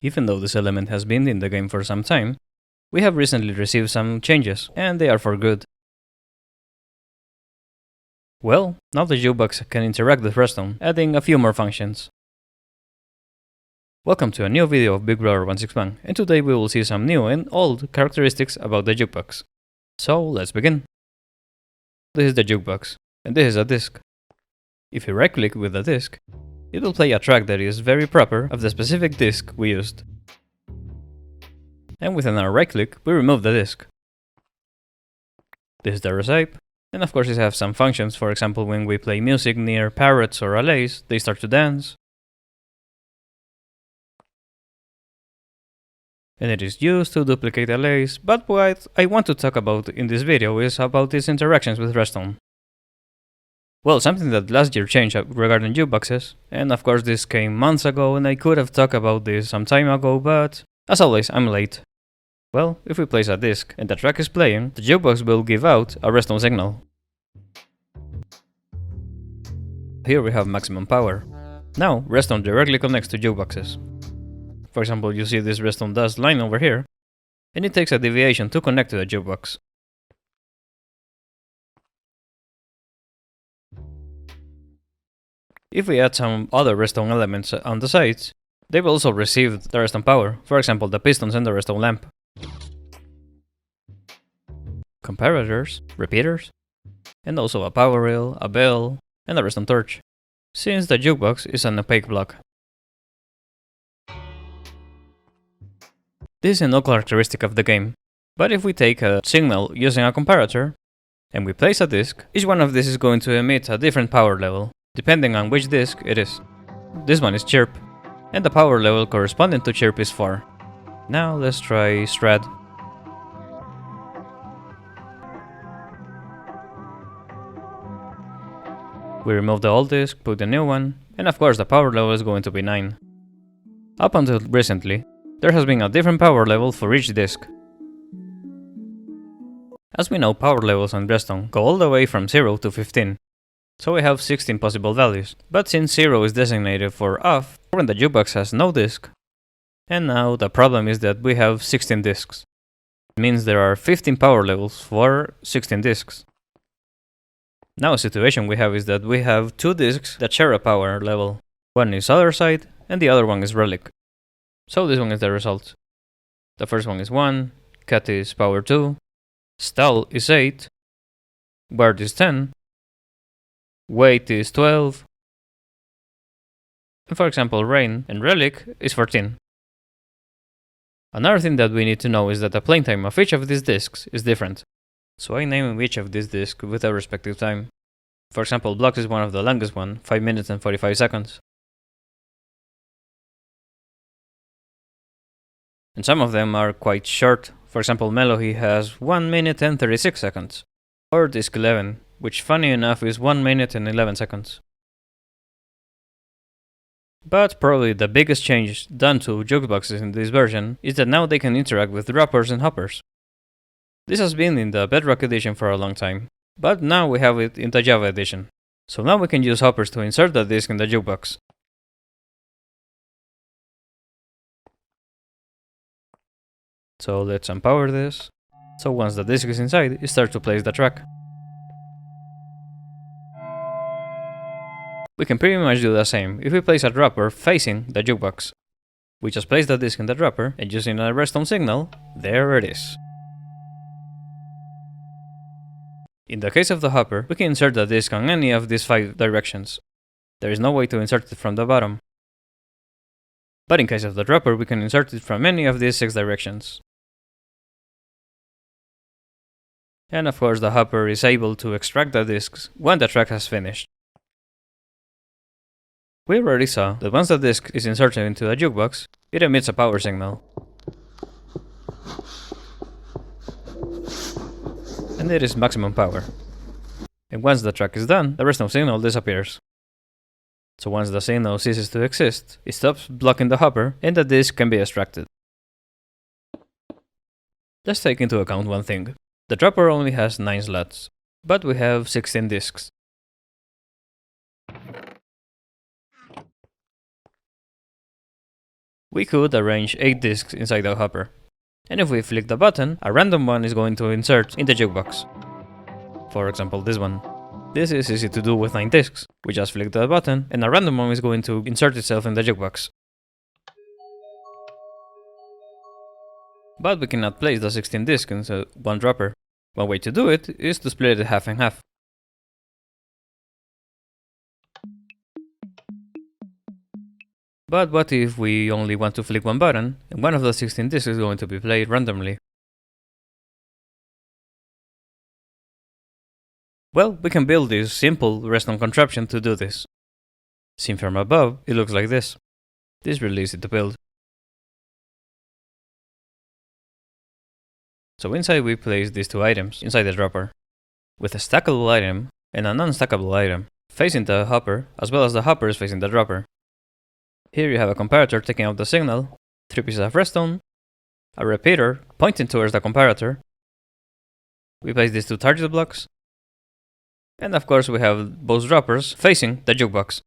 Even though this element has been in the game for some time, we have recently received some changes, and they are for good. Well, now the jukebox can interact with redstone, adding a few more functions. Welcome to a new video of Big Brother 161, and today we will see some new and old characteristics about the jukebox. So let's begin. This is the jukebox, and this is a disc. If you right click with the disc, it will play a track that is very proper of the specific disc we used. And with another right click, we remove the disc. This is the recipe, and of course it has some functions. For example, when we play music near parrots or allays, they start to dance. And it is used to duplicate allays, but what I want to talk about in this video is about its interactions with redstone. Well, something that last year changed regarding jukeboxes, and of course this came months ago and I could have talked about this some time ago, but as always, I'm late. Well, if we place a disc and the track is playing, the jukebox will give out a redstone signal. Here we have maximum power. Now, redstone directly connects to jukeboxes. For example, you see this redstone dust line over here, and it takes a deviation to connect to the jukebox. If we add some other redstone elements on the sides, they will also receive the redstone power, for example the pistons and the redstone lamp. Comparators, repeaters, and also a power rail, a bell, and a redstone torch, since the jukebox is an opaque block. This is an old characteristic of the game, but if we take a signal using a comparator, and we place a disc, each one of these is going to emit a different power level, depending on which disc it is. This one is chirp, and the power level corresponding to chirp is 4. Now let's try strad. We remove the old disc, put the new one, and of course the power level is going to be 9. Up until recently, there has been a different power level for each disc. As we know, power levels on redstone go all the way from 0 to 15. So we have 16 possible values, but since 0 is designated for off, when the jukebox has no disc, and now the problem is that we have 16 discs. It means there are 15 power levels for 16 discs. Now a situation we have is that we have 2 discs that share a power level. One is other side, and the other one is relic. So this one is the result. The first one is 1, cat is power 2, stall is 8, guard is 10, weight is 12, and for example rain and relic is 14. Another thing that we need to know is that the playing time of each of these discs is different. So I name each of these discs with their respective time. For example, blocks is one of the longest one, 5 minutes and 45 seconds. And some of them are quite short. For example, Melohy has 1 minute and 36 seconds. Or disc 11, which funny enough is 1 minute and 11 seconds. But probably the biggest change done to jukeboxes in this version is that now they can interact with droppers and hoppers. This has been in the Bedrock edition for a long time, but now we have it in the Java edition. So now we can use hoppers to insert the disc in the jukebox. So let's unpower this. So once the disc is inside, it starts to place the track. We can pretty much do the same if we place a dropper facing the jukebox. We just place the disc in the dropper, and using a redstone signal, there it is. In the case of the hopper, we can insert the disc on any of these 5 directions. There is no way to insert it from the bottom. But in case of the dropper, we can insert it from any of these 6 directions. And of course the hopper is able to extract the discs when the track has finished. We already saw that once the disc is inserted into the jukebox, it emits a power signal. And it is maximum power. And once the track is done, the redstone signal disappears. So once the signal ceases to exist, it stops blocking the hopper and the disc can be extracted. Let's take into account one thing. The dropper only has 9 slots, but we have 16 discs. we could arrange 8 discs inside the hopper. And if we flick the button, a random one is going to insert in the jukebox. For example, this one. This is easy to do with 9 discs. We just flick the button and a random one is going to insert itself in the jukebox. But we cannot place the 16 discs into one dropper. One way to do it is to split it half and half. But what if we only want to flick one button, and one of the 16 discs is going to be played randomly? Well, we can build this simple redstone contraption to do this. Seen from above, it looks like this. This is really easy to build. So inside we place these 2 items inside the dropper, with a stackable item and a non-stackable item, facing the hopper, as well as the hopper is facing the dropper. Here you have a comparator taking out the signal, 3 pieces of redstone, a repeater pointing towards the comparator. We place these 2 target blocks, and of course we have both droppers facing the jukebox.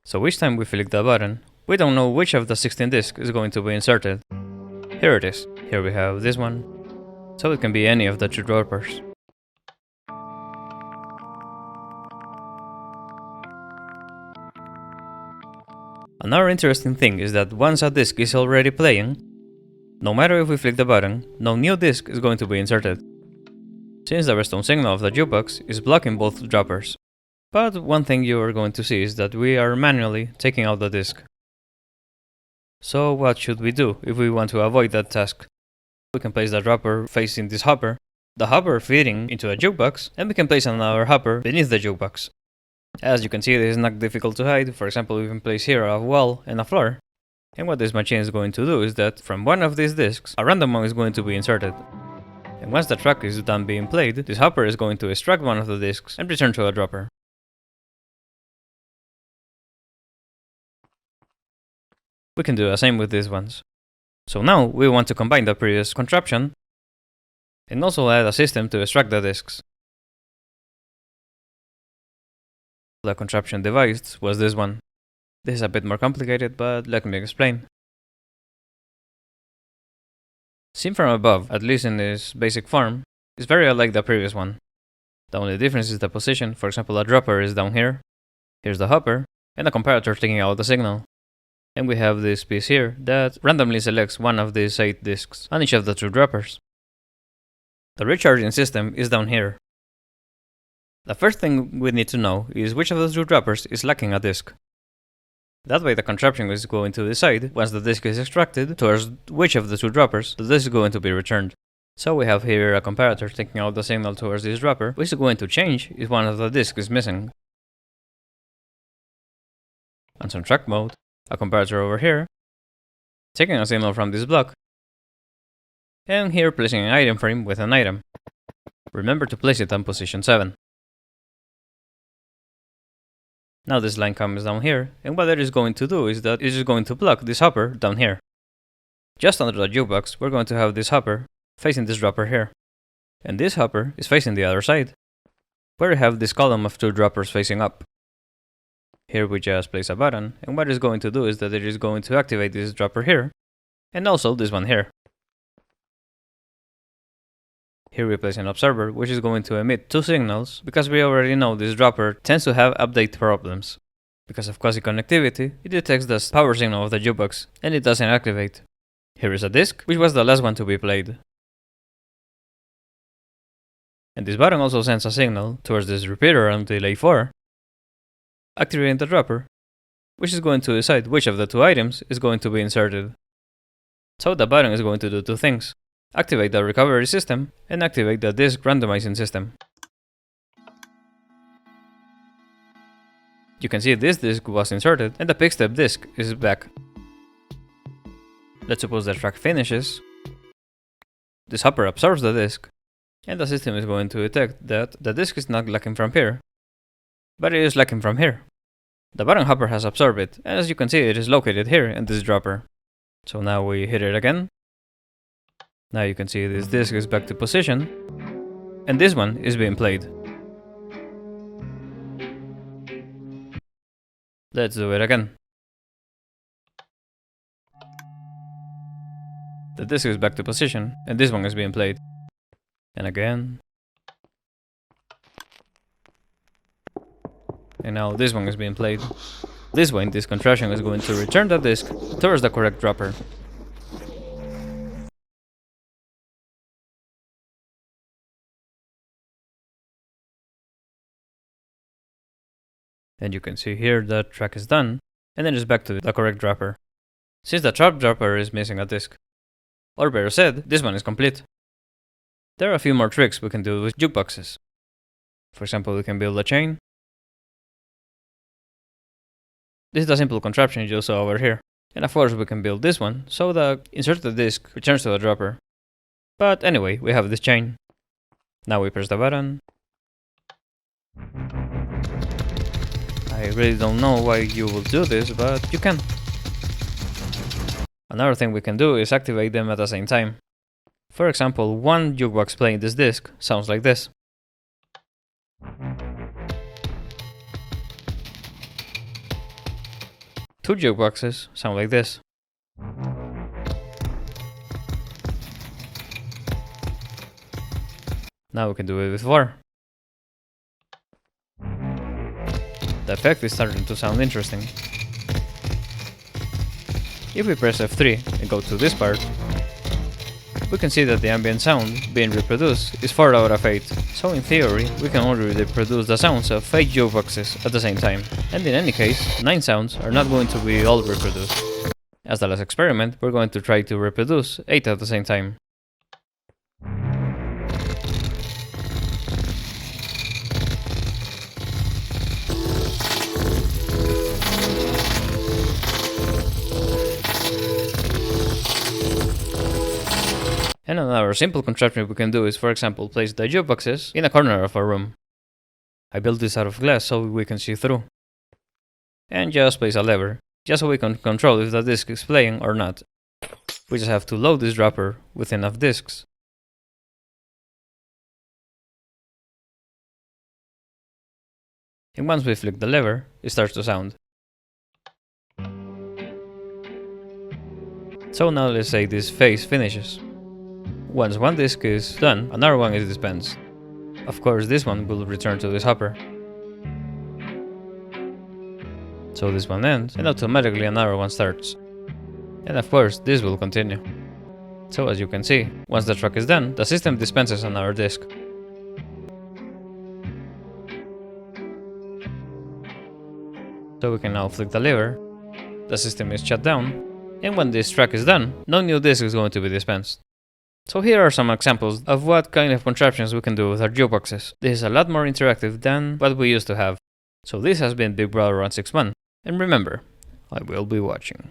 So each time we flick the button, we don't know which of the 16 discs is going to be inserted. Here it is. Here we have this one, so it can be any of the 2 droppers. Another interesting thing is that once a disc is already playing, no matter if we flick the button, no new disc is going to be inserted, since the redstone signal of the jukebox is blocking both droppers. But one thing you are going to see is that we are manually taking out the disc. So what should we do if we want to avoid that task? We can place the dropper facing this hopper, the hopper feeding into a jukebox, and we can place another hopper beneath the jukebox. As you can see, this is not difficult to hide. For example, we can place here a wall and a floor. And what this machine is going to do is that from one of these discs, a random one is going to be inserted. And once the track is done being played, this hopper is going to extract one of the discs and return to a dropper. We can do the same with these ones. So now we want to combine the previous contraption and also add a system to extract the discs. The contraption devised was this one. This is a bit more complicated, but let me explain. Seen from above, at least in this basic form, is very unlike the previous one. The only difference is the position. For example, a dropper is down here, here's the hopper, and a comparator taking out the signal. And we have this piece here that randomly selects one of these 8 discs on each of the 2 droppers. The recharging system is down here. The first thing we need to know is which of the 2 droppers is lacking a disc. That way the contraption is going to decide, once the disc is extracted, towards which of the 2 droppers the disc is going to be returned. So we have here a comparator taking out the signal towards this dropper, which is going to change if one of the discs is missing. On some track mode, a comparator over here, taking a signal from this block, and here placing an item frame with an item. Remember to place it on position 7. Now this line comes down here, and what it is going to do is that it is going to block this hopper down here. Just under the jukebox, we're going to have this hopper facing this dropper here. And this hopper is facing the other side, where we have this column of 2 droppers facing up. Here we just place a button, and what it is going to do is that it is going to activate this dropper here, and also this one here. Here we place an observer, which is going to emit 2 signals, because we already know this dropper tends to have update problems. Because of quasi-connectivity, it detects the power signal of the jukebox, and it doesn't activate. Here is a disc, which was the last one to be played. And this button also sends a signal towards this repeater on delay 4, activating the dropper, which is going to decide which of the 2 items is going to be inserted. So the button is going to do 2 things. Activate the recovery system and activate the disk randomizing system. You can see this disk was inserted and the pickstep disk is back. Let's suppose the track finishes. This hopper absorbs the disk, and the system is going to detect that the disk is not lacking from here, but it is lacking from here. The bottom hopper has absorbed it, and as you can see, it is located here in this dropper. So now we hit it again. Now you can see this disk is back to position, and this one is being played. Let's do it again. the disc is back to position, and this one is being played. And again. And now this one is being played. This way, this contraption is going to return the disc towards the correct dropper. And you can see here the track is done, and then it's back to the correct dropper. Since the top dropper is missing a disc. Or better said, this one is complete. There are a few more tricks we can do with jukeboxes. For example, we can build a chain. This is the simple contraption you saw over here. And of course we can build this one, so the inserted disc returns to the dropper. But anyway, we have this chain. Now we press the button. I really don't know why you will do this, but you can. Another thing we can do is activate them at the same time. For example, one jukebox playing this disc sounds like this. Two jukeboxes sound like this. Now we can do it with 4. The effect is starting to sound interesting. If we press F3 and go to this part, we can see that the ambient sound being reproduced is 4 out of 8, so in theory we can only reproduce the sounds of 8 jukeboxes at the same time, and in any case 9 sounds are not going to be all reproduced. As the last experiment, we're going to try to reproduce 8 at the same time. And another simple contraption we can do is, for example, place the jukeboxes in a corner of our room. I built this out of glass so we can see through. And just place a lever, just so we can control if the disc is playing or not. We just have to load this dropper with enough discs. And once we flick the lever, it starts to sound. So now let's say this phase finishes. Once one disc is done, another one is dispensed. Of course, this one will return to this hopper. So this one ends, and automatically another one starts. And of course, this will continue. So as you can see, once the track is done, the system dispenses another disc. So we can now flick the lever, the system is shut down, and when this track is done, no new disc is going to be dispensed. So here are some examples of what kind of contraptions we can do with our jukeboxes. This is a lot more interactive than what we used to have. So this has been Big Brother 161, and remember, I will be watching.